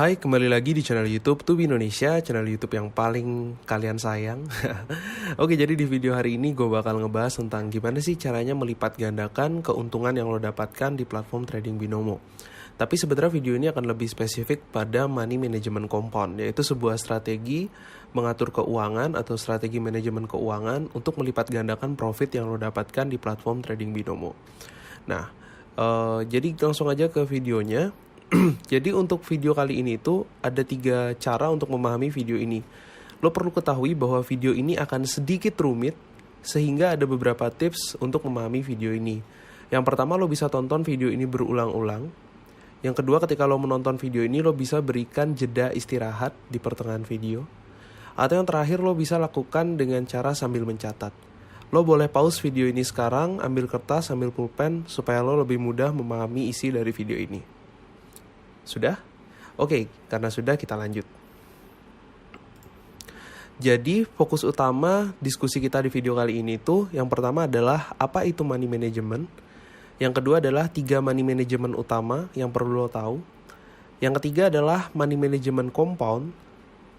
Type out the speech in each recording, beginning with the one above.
Hai, kembali lagi di channel YouTube Tubi Indonesia, channel YouTube yang paling kalian sayang. Oke, jadi di video hari ini gue bakal ngebahas tentang gimana sih caranya melipat gandakan keuntungan yang lo dapatkan di platform trading binomo. Tapi sebenarnya video ini akan lebih spesifik pada money management compound, yaitu sebuah strategi mengatur keuangan atau strategi manajemen keuangan untuk melipat gandakan profit yang lo dapatkan di platform trading binomo. Nah, jadi langsung aja ke videonya. Jadi untuk video kali ini tuh ada 3 cara untuk memahami video ini. Lo perlu ketahui bahwa video ini akan sedikit rumit, sehingga ada beberapa tips untuk memahami video ini. Yang pertama, lo bisa tonton video ini berulang-ulang. Yang kedua, ketika lo menonton video ini, lo bisa berikan jeda istirahat di pertengahan video. Atau yang terakhir, lo bisa lakukan dengan cara sambil mencatat. Lo boleh pause video ini sekarang, ambil kertas, ambil pulpen, supaya lo lebih mudah memahami isi dari video ini. Sudah? Oke, karena sudah kita lanjut. Jadi fokus utama diskusi kita di video kali ini tuh yang pertama adalah apa itu money management. Yang kedua adalah 3 money management utama yang perlu lo tahu. Yang ketiga adalah money management compound.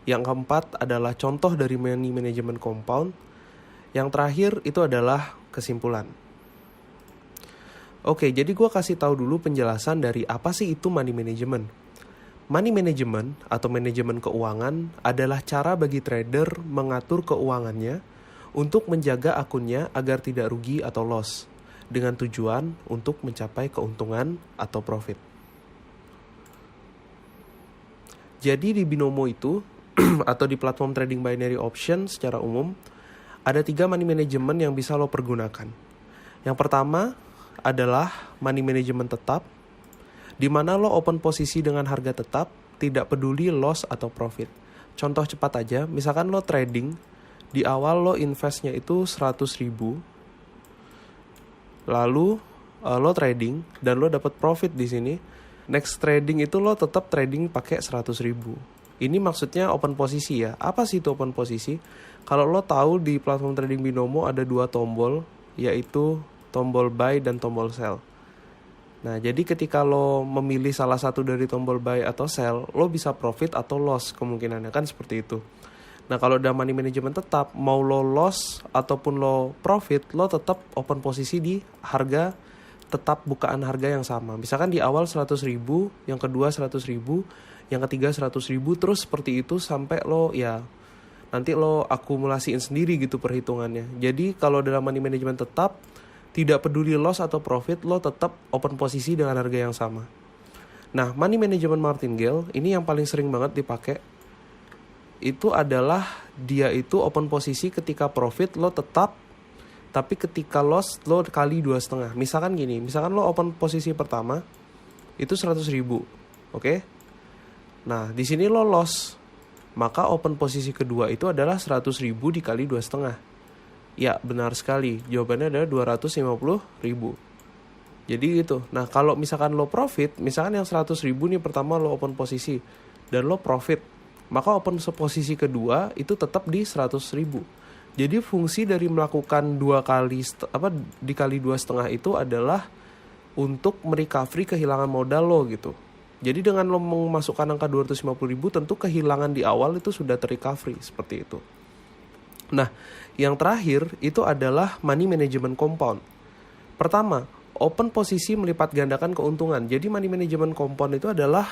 Yang keempat adalah contoh dari money management compound. Yang terakhir itu adalah kesimpulan. Oke, jadi gue kasih tahu dulu penjelasan dari apa sih itu money management. Money management atau manajemen keuangan adalah cara bagi trader mengatur keuangannya untuk menjaga akunnya agar tidak rugi atau loss, dengan tujuan untuk mencapai keuntungan atau profit. Jadi di binomo itu, atau di platform trading binary option secara umum, ada 3 money management yang bisa lo pergunakan. Yang pertama adalah money management tetap, di mana lo open posisi dengan harga tetap, tidak peduli loss atau profit. Contoh cepat aja, misalkan lo trading, di awal lo investnya itu 100.000, lalu lo trading dan lo dapat profit di sini. Next trading itu lo tetap trading pakai 100.000. Ini maksudnya open posisi ya. Apa sih itu open posisi? Kalau lo tahu di platform trading binomo ada 2 tombol, yaitu tombol buy dan tombol sell. Nah, jadi ketika lo memilih salah satu dari tombol buy atau sell, lo bisa profit atau loss kemungkinannya, kan seperti itu. Nah, kalau udah money management tetap, mau lo loss ataupun lo profit, lo tetap open posisi di harga tetap bukaan harga yang sama. Misalkan di awal 100.000, yang kedua 100.000, yang ketiga 100.000, terus seperti itu sampai lo nanti lo akumulasiin sendiri gitu perhitungannya. Jadi kalau dalam money management tetap, tidak peduli loss atau profit, lo tetap open posisi dengan harga yang sama. Nah, money management martingale ini yang paling sering banget dipakai. Itu adalah dia itu open posisi ketika profit lo tetap, tapi ketika loss lo kali 2,5. Misalkan gini, misalkan lo open posisi pertama itu 100.000, oke? Nah, di sini lo loss, maka open posisi kedua itu adalah 100.000 dikali 2,5. Ya, benar sekali. Jawabannya adalah 250.000. Jadi gitu. Nah, kalau misalkan lo profit, misalkan yang 100.000 nih pertama lo open posisi dan lo profit, maka open posisi kedua itu tetap di 100.000. Jadi fungsi dari melakukan dikali 2,5 itu adalah untuk merecovery kehilangan modal lo gitu. Jadi dengan lo memasukkan angka 250.000, tentu kehilangan di awal itu sudah terrecovery seperti itu. Nah, yang terakhir itu adalah money management compound. Pertama, open posisi melipat gandakan keuntungan. Jadi money management compound itu adalah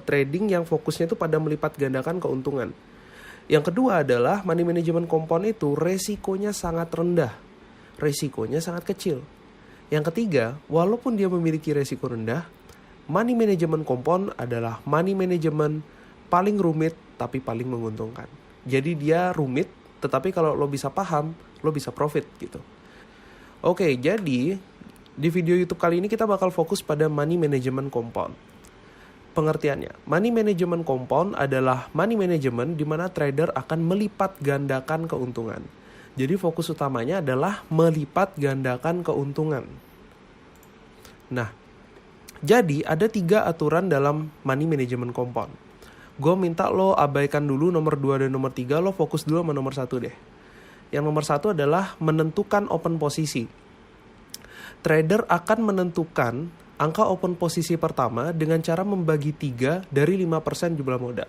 trading yang fokusnya itu pada melipat gandakan keuntungan. Yang kedua adalah money management compound itu resikonya sangat rendah. Resikonya sangat kecil. Yang ketiga, walaupun dia memiliki resiko rendah, money management compound adalah money management paling rumit tapi paling menguntungkan. Jadi dia rumit, tetapi kalau lo bisa paham, lo bisa profit gitu. Oke, jadi di video YouTube kali ini kita bakal fokus pada money management compound. Pengertiannya, money management compound adalah money management di mana trader akan melipat gandakan keuntungan. Jadi fokus utamanya adalah melipat gandakan keuntungan. Nah, jadi ada 3 aturan dalam money management compound. Gue minta lo abaikan dulu nomor 2 dan nomor 3, lo fokus dulu sama nomor 1 deh. Yang nomor 1 adalah menentukan open posisi. Trader akan menentukan angka open posisi pertama dengan cara membagi 3 dari 5% jumlah modal.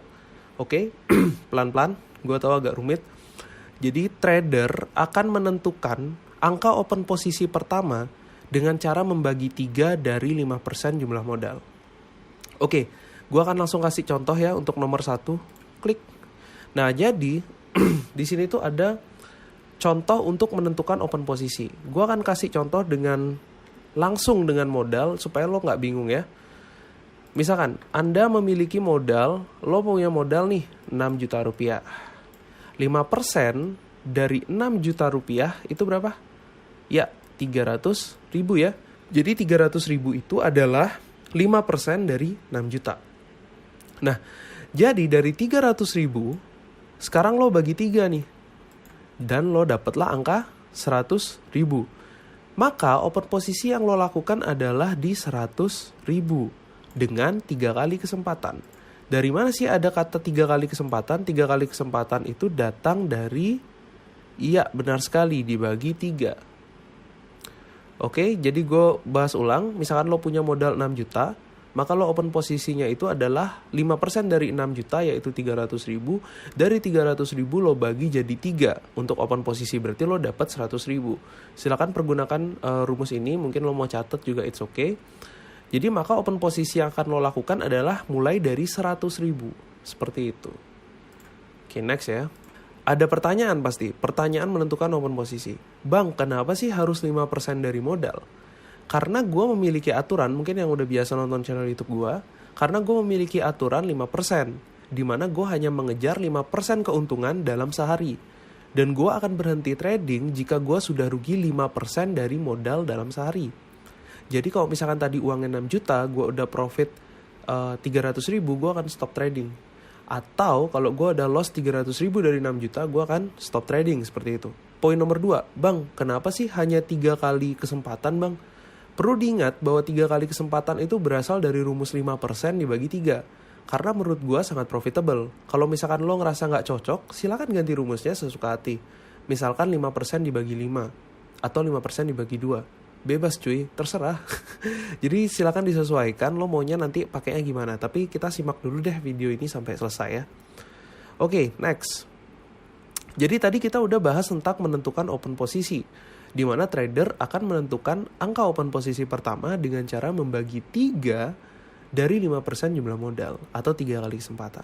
Oke, pelan-pelan, gue tahu agak rumit. Jadi trader akan menentukan angka open posisi pertama dengan cara membagi 3 dari 5% jumlah modal. Oke, gue akan langsung kasih contoh ya untuk nomor 1. Klik. Nah, jadi di sini tuh ada contoh untuk menentukan open posisi. Gue akan kasih contoh langsung dengan modal supaya lo nggak bingung ya. Misalkan Anda memiliki modal, lo punya modal nih 6 juta rupiah. 5% dari 6 juta rupiah itu berapa? Ya, 300 ribu ya. Jadi 300 ribu itu adalah 5% dari 6 juta. Nah, jadi dari 300 ribu, sekarang lo bagi 3 nih. Dan lo dapatlah angka 100 ribu. Maka open posisi yang lo lakukan adalah di 100 ribu. Dengan 3 kali kesempatan. Dari mana sih ada kata 3 kali kesempatan? 3 kali kesempatan itu datang dari, iya benar sekali, dibagi 3. Oke, jadi gue bahas ulang. Misalkan lo punya modal 6 juta. Maka lo open posisinya itu adalah 5% dari 6 juta yaitu 300 ribu. Dari 300 ribu lo bagi jadi 3 untuk open posisi. Berarti lo dapat 100 ribu. Silakan pergunakan rumus ini. Mungkin lo mau catat juga it's okay. Jadi maka open posisi yang akan lo lakukan adalah mulai dari 100 ribu. Seperti itu. Oke, next ya. Ada pertanyaan pasti. Pertanyaan menentukan open posisi. Bang, kenapa sih harus 5% dari modal? Karena gue memiliki aturan, mungkin yang udah biasa nonton channel YouTube gue, karena gue memiliki aturan 5%, di mana gue hanya mengejar 5% keuntungan dalam sehari. Dan gue akan berhenti trading jika gue sudah rugi 5% dari modal dalam sehari. Jadi kalau misalkan tadi uangnya 6 juta, gue udah profit 300 ribu, gue akan stop trading. Atau kalau gue udah loss 300 ribu dari 6 juta, gue akan stop trading seperti itu. Poin nomor 2, bang, kenapa sih hanya 3 kali kesempatan bang? Perlu diingat bahwa 3 kali kesempatan itu berasal dari rumus 5% dibagi 3. Karena menurut gue sangat profitable. Kalau misalkan lo ngerasa nggak cocok, silakan ganti rumusnya sesuka hati. Misalkan 5% dibagi 5. Atau 5% dibagi 2. Bebas cuy, terserah. Jadi silakan disesuaikan lo maunya nanti pakainya gimana. Tapi kita simak dulu deh video ini sampai selesai ya. Oke, next. Jadi tadi kita udah bahas tentang menentukan open posisi, di mana trader akan menentukan angka open posisi pertama dengan cara membagi 3 dari 5% jumlah modal atau 3 kali kesempatan.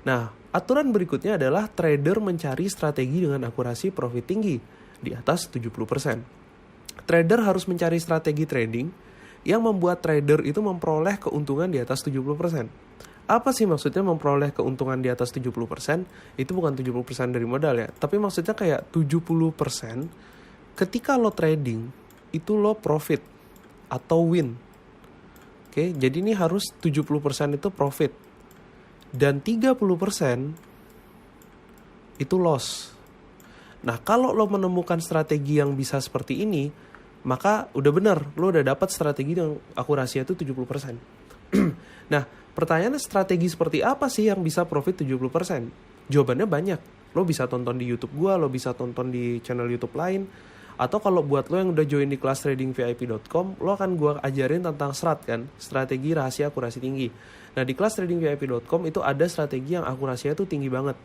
Nah, aturan berikutnya adalah trader mencari strategi dengan akurasi profit tinggi di atas 70%. Trader harus mencari strategi trading yang membuat trader itu memperoleh keuntungan di atas 70%. Apa sih maksudnya memperoleh keuntungan di atas 70%? Itu bukan 70% dari modal ya, tapi maksudnya kayak 70% ketika lo trading, itu lo profit atau win. Oke, jadi ini harus 70% itu profit. Dan 30% itu loss. Nah, kalau lo menemukan strategi yang bisa seperti ini, maka udah benar, lo udah dapat strategi yang akurasinya itu 70%. Nah, pertanyaannya strategi seperti apa sih yang bisa profit 70%? Jawabannya banyak. Lo bisa tonton di YouTube gua, lo bisa tonton di channel YouTube lain. Atau kalau buat lo yang udah join di kelas tradingvip.com, lo akan gue ajarin tentang strategi rahasia akurasi tinggi. Nah, di kelas tradingvip.com itu ada strategi yang akurasinya tuh tinggi banget.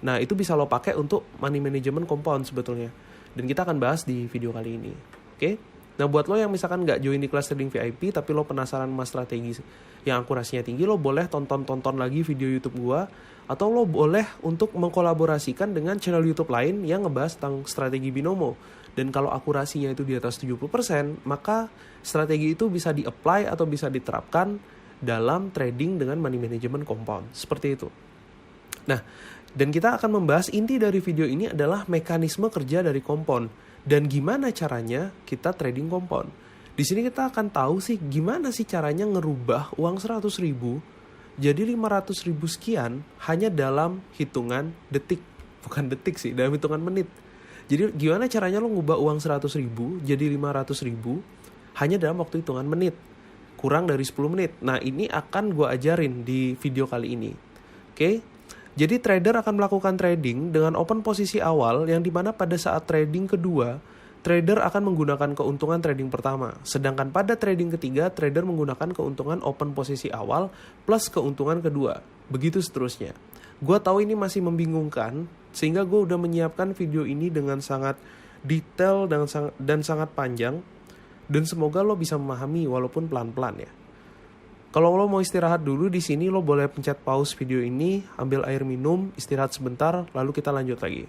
Nah, itu bisa lo pakai untuk money management compound sebetulnya. Dan kita akan bahas di video kali ini. Oke? Nah, buat lo yang misalkan nggak join di kelas trading VIP, tapi lo penasaran sama strategi yang akurasinya tinggi, lo boleh tonton lagi video YouTube gue. Atau lo boleh untuk mengkolaborasikan dengan channel YouTube lain yang ngebahas tentang strategi binomo. Dan kalau akurasinya itu di atas 70%, maka strategi itu bisa di-apply atau bisa diterapkan dalam trading dengan money management compound. Seperti itu. Nah, dan kita akan membahas inti dari video ini adalah mekanisme kerja dari compound. Dan gimana caranya kita trading compound. Di sini kita akan tahu sih gimana sih caranya ngerubah uang 100 ribu jadi 500 ribu sekian hanya dalam hitungan detik. Bukan detik sih, dalam hitungan menit. Jadi gimana caranya lo ngubah uang 100 ribu jadi 500 ribu hanya dalam waktu hitungan menit. Kurang dari 10 menit. Nah, ini akan gue ajarin di video kali ini. Oke? Jadi trader akan melakukan trading dengan open posisi awal yang dimana pada saat trading kedua, trader akan menggunakan keuntungan trading pertama. Sedangkan pada trading ketiga, trader menggunakan keuntungan open posisi awal plus keuntungan kedua. Begitu seterusnya. Gue tahu ini masih membingungkan, sehingga gue udah menyiapkan video ini dengan sangat detail dan sangat panjang. Dan semoga lo bisa memahami walaupun pelan-pelan ya. Kalau lo mau istirahat dulu di sini, lo boleh pencet pause video ini, ambil air minum, istirahat sebentar, lalu kita lanjut lagi.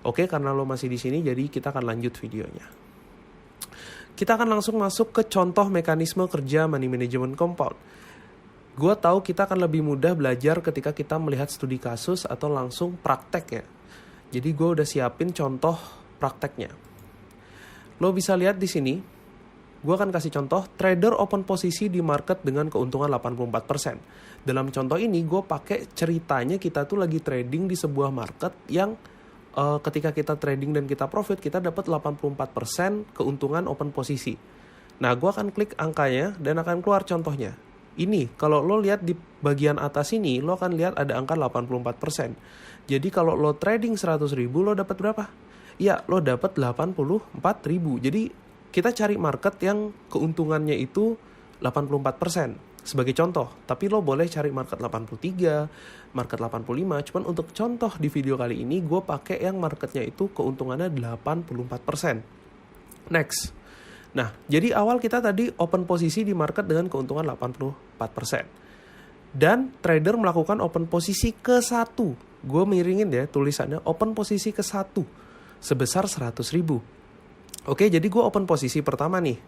Oke, karena lo masih di sini, jadi kita akan lanjut videonya. Kita akan langsung masuk ke contoh mekanisme kerja money management compound. Gue tahu kita akan lebih mudah belajar ketika kita melihat studi kasus atau langsung praktek ya. Jadi gue udah siapin contoh prakteknya. Lo bisa lihat di sini, gue akan kasih contoh trader open posisi di market dengan keuntungan 84%. Dalam contoh ini gue pakai ceritanya kita tuh lagi trading di sebuah market yang ketika kita trading dan kita profit, kita dapat 84% keuntungan open posisi. Nah, gue akan klik angkanya dan akan keluar contohnya. Ini, kalau lo lihat di bagian atas ini, lo akan lihat ada angka 84%. Jadi kalau lo trading 100.000, lo dapat berapa? Ya, lo dapat 84.000. Jadi kita cari market yang keuntungannya itu 84%. Sebagai contoh, tapi lo boleh cari market 83, market 85, cuman untuk contoh di video kali ini gue pakai yang marketnya itu keuntungannya 84%. Next. Nah, jadi awal kita tadi open posisi di market dengan keuntungan 84%. Dan trader melakukan open posisi ke 1. Gue miringin ya tulisannya open posisi ke 1 sebesar 100.000. Oke, jadi gue open posisi pertama nih.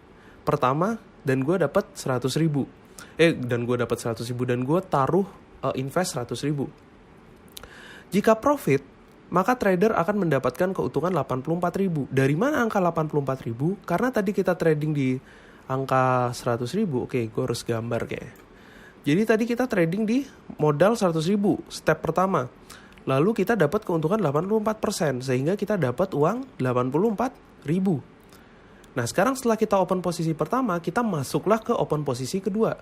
Pertama dan gue dapat 100.000. Dan gue dapat 100.000 dan gue taruh invest 100.000. Jika profit, maka trader akan mendapatkan keuntungan 84.000. Dari mana angka 84.000? Karena tadi kita trading di angka 100.000. Oke, gue harus gambar kayaknya. Jadi tadi kita trading di modal 100.000, step pertama. Lalu kita dapat keuntungan 84%, sehingga kita dapat uang 84.000. Nah, sekarang setelah kita open posisi pertama, kita masuklah ke open posisi kedua.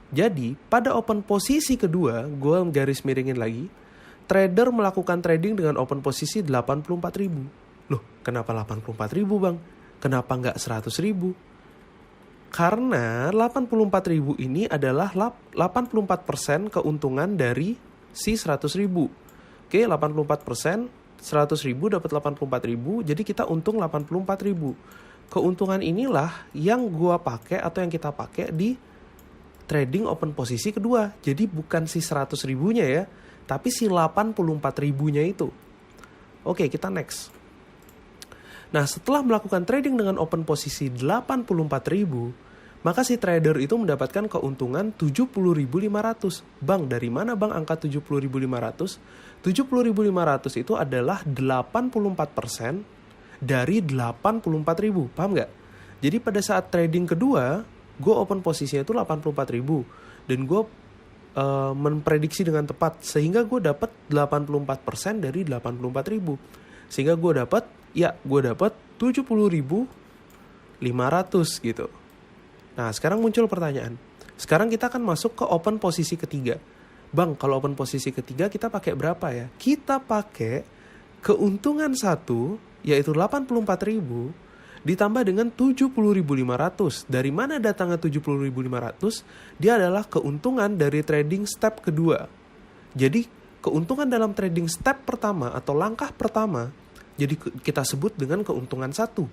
Jadi, pada open posisi kedua, gue garis miringin lagi, trader melakukan trading dengan open posisi 84.000. Loh, kenapa 84.000 bang? Kenapa nggak 100.000? Karena 84.000 ini adalah 84% keuntungan dari si 100.000. Oke, 84%, 100.000 dapat 84.000, jadi kita untung 84.000. Keuntungan inilah yang gua pakai atau yang kita pakai di trading open posisi kedua. Jadi bukan si 100.000-nya ya, tapi si 84.000-nya itu. Oke, kita next. Nah, setelah melakukan trading dengan open posisi 84.000, maka si trader itu mendapatkan keuntungan 70.500. Bang, dari mana bang angka 70.500? 70.500 itu adalah 84% dari 84.000, paham nggak? Jadi pada saat trading kedua, gue open posisinya itu 84.000 dan gue memprediksi dengan tepat sehingga gue dapat 84% dari 84.000, sehingga gue dapat 70.500 gitu. Nah, sekarang muncul pertanyaan. Sekarang kita akan masuk ke open posisi ketiga. Bang, kalau open posisi ketiga kita pakai berapa ya? Kita pakai keuntungan 1 yaitu 84.000 ditambah dengan 70.500. Dari mana datangnya 70.500? Dia adalah keuntungan dari trading step kedua. Jadi keuntungan dalam trading step pertama atau langkah pertama, jadi kita sebut dengan keuntungan 1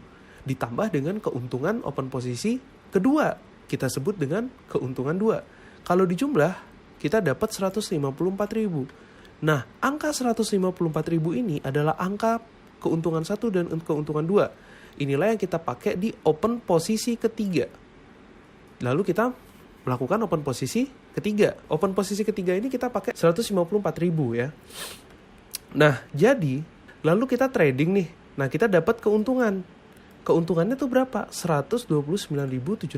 ditambah dengan keuntungan open posisi kedua, kita sebut dengan keuntungan 2. Kalau dijumlah kita dapat 154.000. Nah, angka 154.000 ini adalah angka keuntungan 1 dan keuntungan 2. Inilah yang kita pakai di open posisi ketiga. Lalu kita melakukan open posisi ketiga. Open posisi ketiga ini kita pakai 154.000 ya. Nah, jadi lalu kita trading nih. Nah, kita dapat keuntungan. Keuntungannya tuh berapa? 129.780.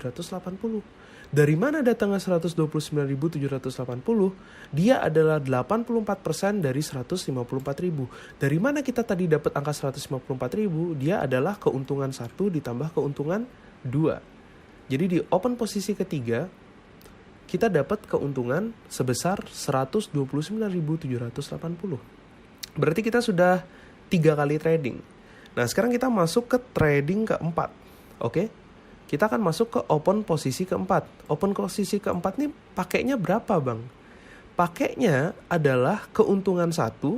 Dari mana datangnya 129.780? Dia adalah 84% dari 154.000. Dari mana kita tadi dapat angka 154.000? Dia adalah keuntungan 1 ditambah keuntungan 2. Jadi di open posisi ketiga, kita dapat keuntungan sebesar 129.780. Berarti kita sudah 3 kali trading. Nah, sekarang kita masuk ke trading keempat. Oke? Kita akan masuk ke open posisi keempat. Open posisi keempat nih pakainya berapa, Bang? Pakainya adalah keuntungan satu,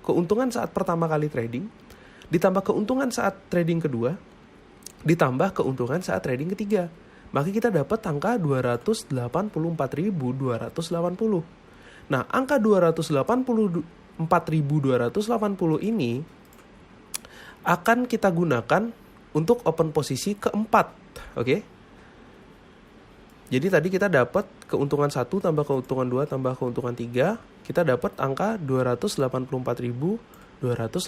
keuntungan saat pertama kali trading, ditambah keuntungan saat trading kedua, ditambah keuntungan saat trading ketiga. Maka kita dapat angka 284.280. Nah, angka 284.280 ini akan kita gunakan untuk open posisi keempat. Oke? Jadi tadi kita dapat keuntungan 1 tambah keuntungan 2 tambah keuntungan 3, kita dapat angka 284.280.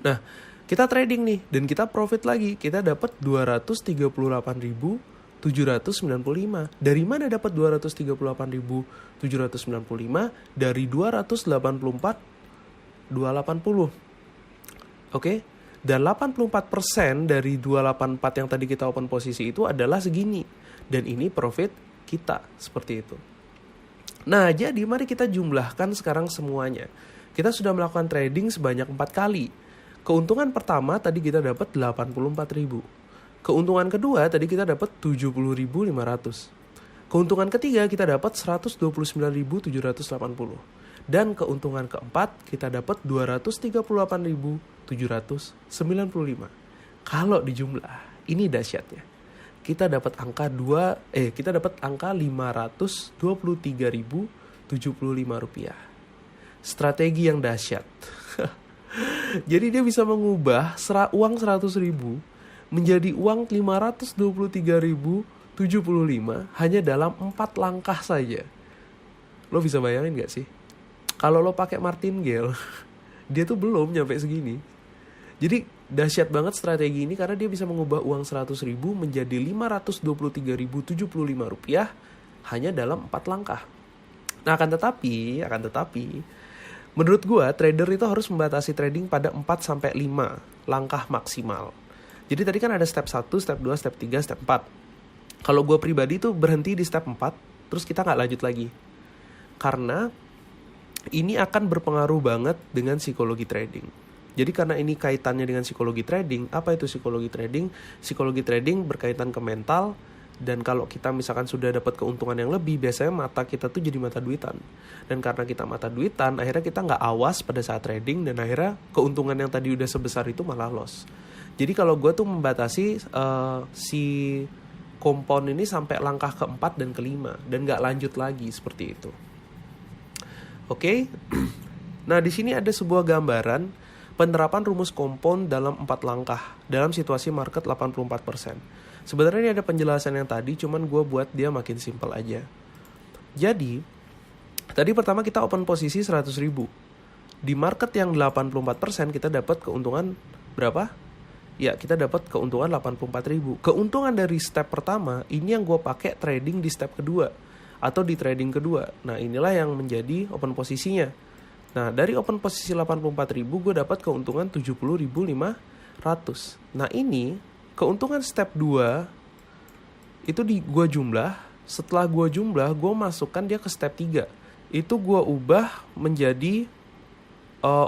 Nah, kita trading nih dan kita profit lagi. Kita dapat 238.795. Dari mana dapat 238.795? Dari 284.280. Oke? Dan 84% dari 284 yang tadi kita open posisi itu adalah segini. Dan ini profit kita, seperti itu. Nah, jadi mari kita jumlahkan sekarang semuanya. Kita sudah melakukan trading sebanyak 4 kali. Keuntungan pertama tadi kita dapat 84.000. Keuntungan kedua tadi kita dapat 70.500. Keuntungan ketiga kita dapat 129.780. Dan keuntungan keempat kita dapat 238.795. Kalau dijumlah, ini dahsyatnya. Kita dapat angka 523.075 rupiah. Strategi yang dahsyat. Jadi dia bisa mengubah uang 100.000 menjadi uang 523.075 hanya dalam 4 langkah saja. Lo bisa bayangin gak sih? Kalau lo pakai martingale, dia tuh belum nyampe segini. Jadi dahsyat banget strategi ini karena dia bisa mengubah uang 100.000 menjadi 523.075 rupiah hanya dalam 4 langkah. Nah, akan tetapi menurut gua trader itu harus membatasi trading pada 4-5 langkah maksimal. Jadi tadi kan ada step 1, step 2, step 3, step 4. Kalau gua pribadi tuh berhenti di step 4, terus kita gak lanjut lagi. Karena ini akan berpengaruh banget dengan psikologi trading. Jadi karena ini kaitannya dengan psikologi trading, apa itu psikologi trading? Psikologi trading berkaitan ke mental, dan kalau kita misalkan sudah dapat keuntungan yang lebih, biasanya mata kita tuh jadi mata duitan. Dan karena kita mata duitan, akhirnya kita nggak awas pada saat trading, dan akhirnya keuntungan yang tadi udah sebesar itu malah loss. Jadi kalau gue tuh membatasi si kompon ini sampai langkah keempat dan kelima, dan nggak lanjut lagi seperti itu. Oke? Nah, di sini ada sebuah gambaran penerapan rumus kompon dalam 4 langkah dalam situasi market 84%. Sebenarnya ini ada penjelasan yang tadi, cuman gue buat dia makin simpel aja. Jadi, tadi pertama kita open posisi 100.000. Di market yang 84% kita dapat keuntungan berapa? Ya, kita dapat keuntungan 84.000. Keuntungan dari step pertama, ini yang gue pakai trading di step kedua atau di trading kedua. Nah, inilah yang menjadi open posisinya. Nah, dari open posisi 84.000 gue dapat keuntungan 70.500. Nah, ini keuntungan step 2 itu gue jumlah. Setelah gue jumlah, gue masukkan dia ke step 3. Itu gue ubah menjadi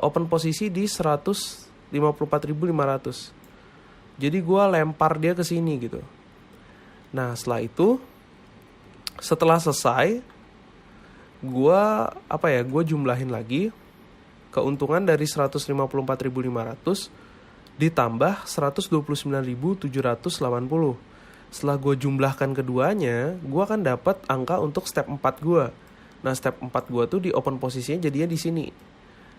open posisi di 154.500. Jadi gue lempar dia ke sini gitu. Nah, setelah selesai, gue jumlahin lagi keuntungan dari 154.500 ditambah 129.780. Setelah gue jumlahkan keduanya, gue akan dapat angka untuk step 4 gue. Nah, step 4 gue tuh di open posisinya jadinya di sini.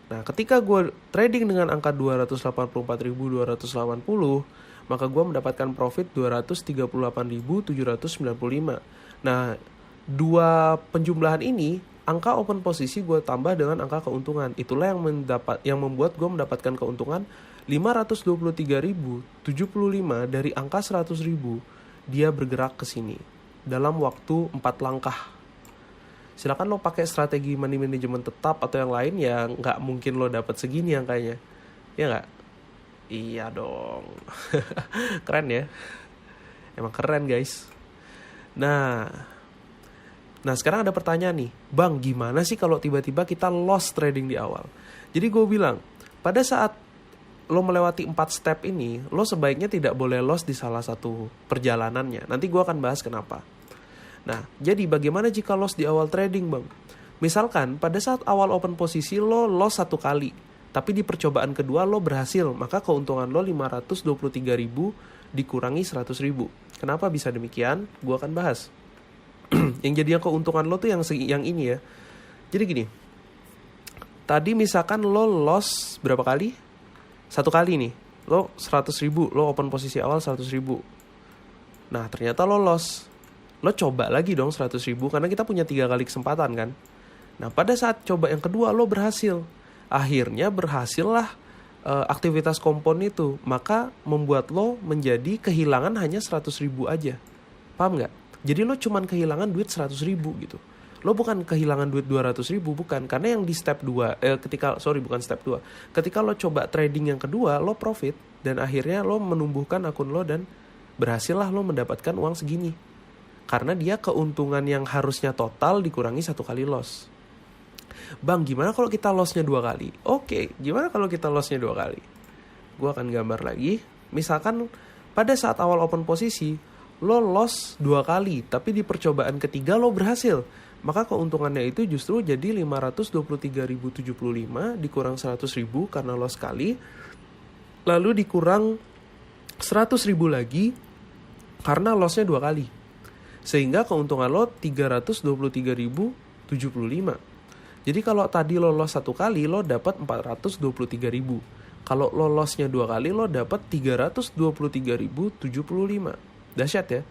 Nah, ketika gue trading dengan angka 284.280, maka gue mendapatkan profit 238.795. Nah, dua penjumlahan ini, angka open posisi gue tambah dengan angka keuntungan. Itulah yang membuat gue mendapatkan keuntungan 523.075 dari angka 100.000. Dia bergerak ke sini dalam waktu 4 langkah. Silakan lo pakai strategi money management tetap atau yang lain, ya nggak mungkin lo dapat segini angkanya, ya nggak? Iya dong. Keren ya, emang keren guys. Nah sekarang ada pertanyaan nih, Bang, gimana sih kalau tiba-tiba kita lost trading di awal? Jadi gue bilang, pada saat lo melewati 4 step ini, lo sebaiknya tidak boleh loss di salah satu perjalanannya. Nanti gue akan bahas kenapa. Nah, jadi bagaimana jika loss di awal trading, Bang? Misalkan pada saat awal open posisi lo loss 1 kali, tapi di percobaan kedua lo berhasil, maka keuntungan lo 523.000 dikurangi 100.000. Kenapa bisa demikian? Gue akan bahas. Yang jadinya keuntungan lo tuh yang ini ya. Jadi gini, tadi misalkan lo loss berapa kali? 1 kali nih, lo 100.000, lo open posisi awal 100.000. Nah ternyata lo loss, lo coba lagi dong 100.000, karena kita punya 3 kali kesempatan kan. Nah pada saat coba yang kedua lo berhasil, akhirnya berhasillah aktivitas kompon itu, maka membuat lo menjadi kehilangan hanya 100.000 aja. Paham gak? Jadi lo cuman kehilangan duit 100.000 gitu. Lo bukan kehilangan duit 200.000, bukan. Karena yang di step 2, ketika lo coba trading yang kedua, lo profit. Dan akhirnya lo menumbuhkan akun lo dan berhasil lah lo mendapatkan uang segini. Karena dia keuntungan yang harusnya total dikurangi 1 kali loss. Bang, gimana kalau kita lossnya 2 kali? Oke, gimana kalau kita lossnya 2 kali? Gue akan gambar lagi. Misalkan pada saat awal open posisi, lo loss 2 kali, tapi di percobaan ketiga lo berhasil. Maka keuntungannya itu justru jadi 523.075 dikurang 100.000 karena loss sekali. Lalu dikurang 100.000 lagi karena lossnya 2 kali. Sehingga keuntungan lo 323.075. Jadi kalau tadi lo loss 1 kali, lo dapat 423.000. Kalau lo lossnya 2 kali, lo dapat 323.075. Dahsyat ya.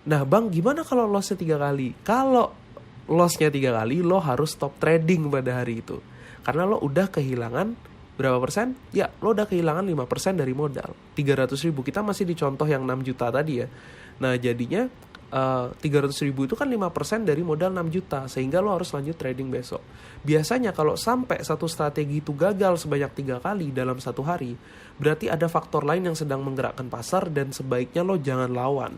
Nah bang, gimana kalau lossnya 3 kali? Kalau lossnya 3 kali, lo harus stop trading pada hari itu. Karena lo udah kehilangan berapa persen? Ya, lo udah kehilangan 5% dari modal. 300.000, kita masih di contoh yang 6 juta tadi ya. Nah jadinya 300.000 itu kan 5% dari modal 6 juta. Sehingga lo harus lanjut trading besok. Biasanya kalau sampai satu strategi itu gagal sebanyak 3 kali dalam 1 hari, berarti ada faktor lain yang sedang menggerakkan pasar dan sebaiknya lo jangan lawan.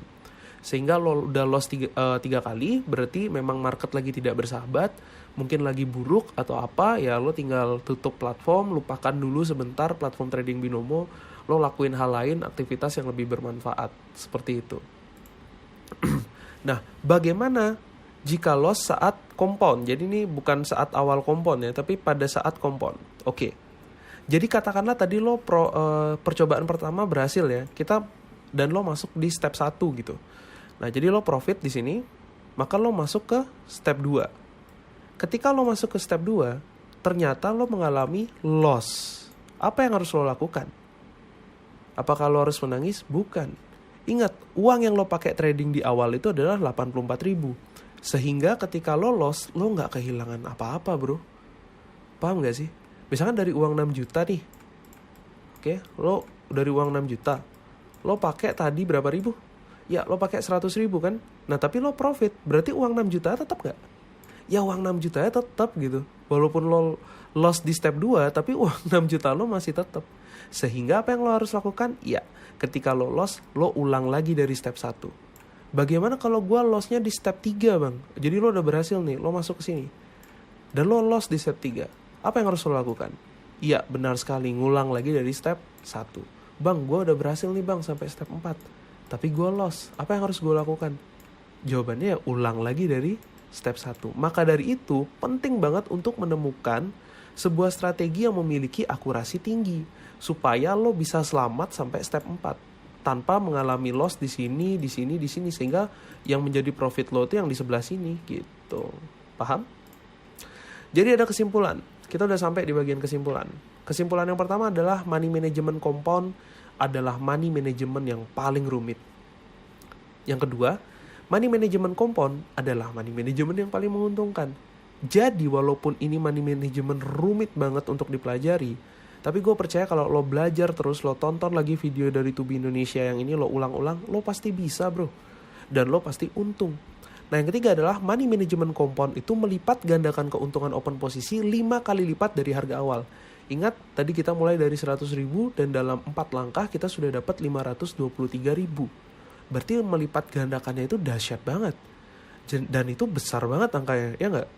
Sehingga lo udah loss 3 kali, berarti memang market lagi tidak bersahabat, mungkin lagi buruk atau apa, ya lo tinggal tutup platform, lupakan dulu sebentar platform trading binomo, lo lakuin hal lain, aktivitas yang lebih bermanfaat, seperti itu. Nah, bagaimana jika loss saat kompon? Jadi ini bukan saat awal kompon ya, tapi pada saat kompon. Oke. Jadi katakanlah tadi lo percobaan pertama berhasil ya, dan lo masuk di step 1 gitu. Nah, jadi lo profit di sini, maka lo masuk ke step 2. Ketika lo masuk ke step 2, ternyata lo mengalami loss. Apa yang harus lo lakukan? Apakah lo harus menangis? Bukan. Ingat, uang yang lo pakai trading di awal itu adalah 84.000. Sehingga ketika lo loss, lo nggak kehilangan apa-apa bro. Paham nggak sih? Misalkan dari uang 6 juta nih. Oke, lo dari uang 6 juta. Lo pakai tadi berapa ribu? Ya lo pakai 100.000 kan. Nah tapi lo profit, berarti uang 6 juta tetap gak? Ya uang 6 juta tetap gitu. Walaupun lo loss di step 2, tapi uang 6 juta lo masih tetap. Sehingga apa yang lo harus lakukan? Ya ketika lo loss, lo ulang lagi dari step 1. Bagaimana kalau gue lossnya di step 3 bang? Jadi lo udah berhasil nih, lo masuk ke sini dan lo loss di step 3. Apa yang harus lo lakukan? Iya benar sekali, ngulang lagi dari step 1. Bang gue udah berhasil nih bang sampai step 4, tapi gue loss. Apa yang harus gue lakukan? Jawabannya ya ulang lagi dari step 1. Maka dari itu penting banget untuk menemukan sebuah strategi yang memiliki akurasi tinggi supaya lo bisa selamat sampai step 4 tanpa mengalami loss di sini, sehingga yang menjadi profit lo itu yang di sebelah sini gitu. Paham? Jadi ada kesimpulan. Kita udah sampai di bagian kesimpulan. Kesimpulan yang pertama adalah money management compound adalah money management yang paling rumit. Yang kedua, money management compound adalah money management yang paling menguntungkan. Jadi walaupun ini money management rumit banget untuk dipelajari, tapi gue percaya kalau lo belajar terus, lo tonton lagi video dari Tubi Indonesia yang ini, lo ulang-ulang, lo pasti bisa bro. Dan lo pasti untung. Nah yang ketiga adalah money management compound itu melipat gandakan keuntungan open posisi 5 kali lipat dari harga awal. Ingat, tadi kita mulai dari 100.000 dan dalam 4 langkah kita sudah dapat 523.000. Berarti melipat gandakannya itu dahsyat banget. Dan itu besar banget angkanya, ya nggak?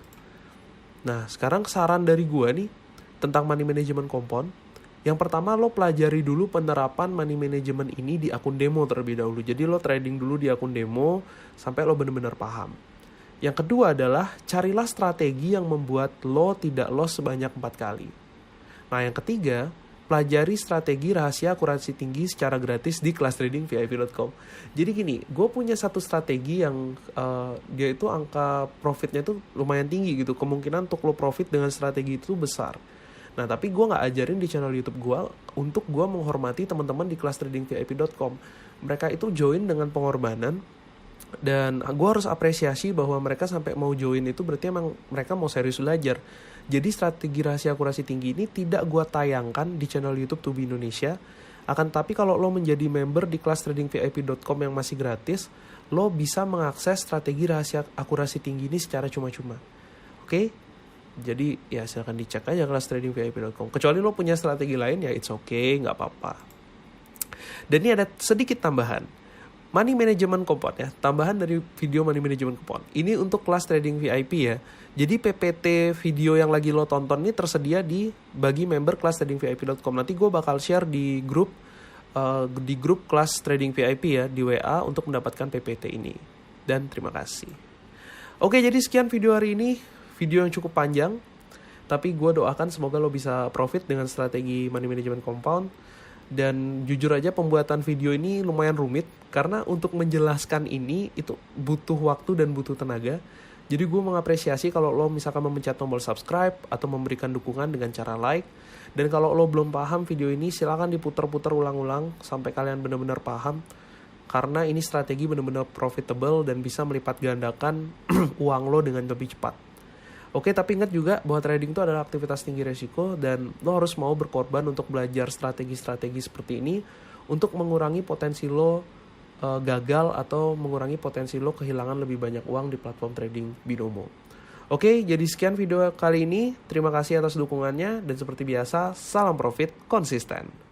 Nah, sekarang saran dari gue nih tentang money management compound. Yang pertama, lo pelajari dulu penerapan money management ini di akun demo terlebih dahulu. Jadi lo trading dulu di akun demo sampai lo benar-benar paham. Yang kedua adalah carilah strategi yang membuat lo tidak loss sebanyak 4 kali. Nah, yang ketiga, pelajari strategi rahasia akurasi tinggi secara gratis di kelas tradingvip.com. Jadi gini, gue punya satu strategi yang dia itu angka profitnya tuh lumayan tinggi gitu. Kemungkinan untuk lo profit dengan strategi itu besar. Nah, tapi gue nggak ajarin di channel YouTube gue untuk gue menghormati teman-teman di kelas tradingvip.com. Mereka itu join dengan pengorbanan, dan gue harus apresiasi bahwa mereka sampai mau join itu berarti emang mereka mau serius belajar. Jadi strategi rahasia akurasi tinggi ini tidak gue tayangkan di channel YouTube Tubi Indonesia. Akan tapi kalau lo menjadi member di kelas tradingvip.com yang masih gratis, lo bisa mengakses strategi rahasia akurasi tinggi ini secara cuma-cuma. Oke? Jadi ya silahkan dicek aja kelas tradingvip.com. Kecuali lo punya strategi lain ya it's okay, nggak apa-apa. Dan ini ada sedikit tambahan. Money Management Coupon ya, tambahan dari video Money Management Coupon. Ini untuk kelas trading VIP ya. Jadi PPT video yang lagi lo tonton ini tersedia bagi member kelas tradingvip.com. Nanti gue bakal share di grup kelas trading VIP ya di WA untuk mendapatkan PPT ini. Dan terima kasih. Oke, jadi sekian video hari ini. Video yang cukup panjang, tapi gue doakan semoga lo bisa profit dengan strategi Money Management Compound. Dan jujur aja pembuatan video ini lumayan rumit, karena untuk menjelaskan ini itu butuh waktu dan butuh tenaga. Jadi gue mengapresiasi kalau lo misalkan memencet tombol subscribe atau memberikan dukungan dengan cara like. Dan kalau lo belum paham video ini, silakan diputar-putar ulang-ulang sampai kalian benar-benar paham. Karena ini strategi benar-benar profitable dan bisa melipat gandakan uang lo dengan lebih cepat. Oke, tapi ingat juga bahwa trading itu adalah aktivitas tinggi resiko dan lo harus mau berkorban untuk belajar strategi-strategi seperti ini untuk mengurangi potensi lo gagal atau mengurangi potensi lo kehilangan lebih banyak uang di platform trading binomo. Oke, jadi sekian video kali ini. Terima kasih atas dukungannya dan seperti biasa, salam profit konsisten.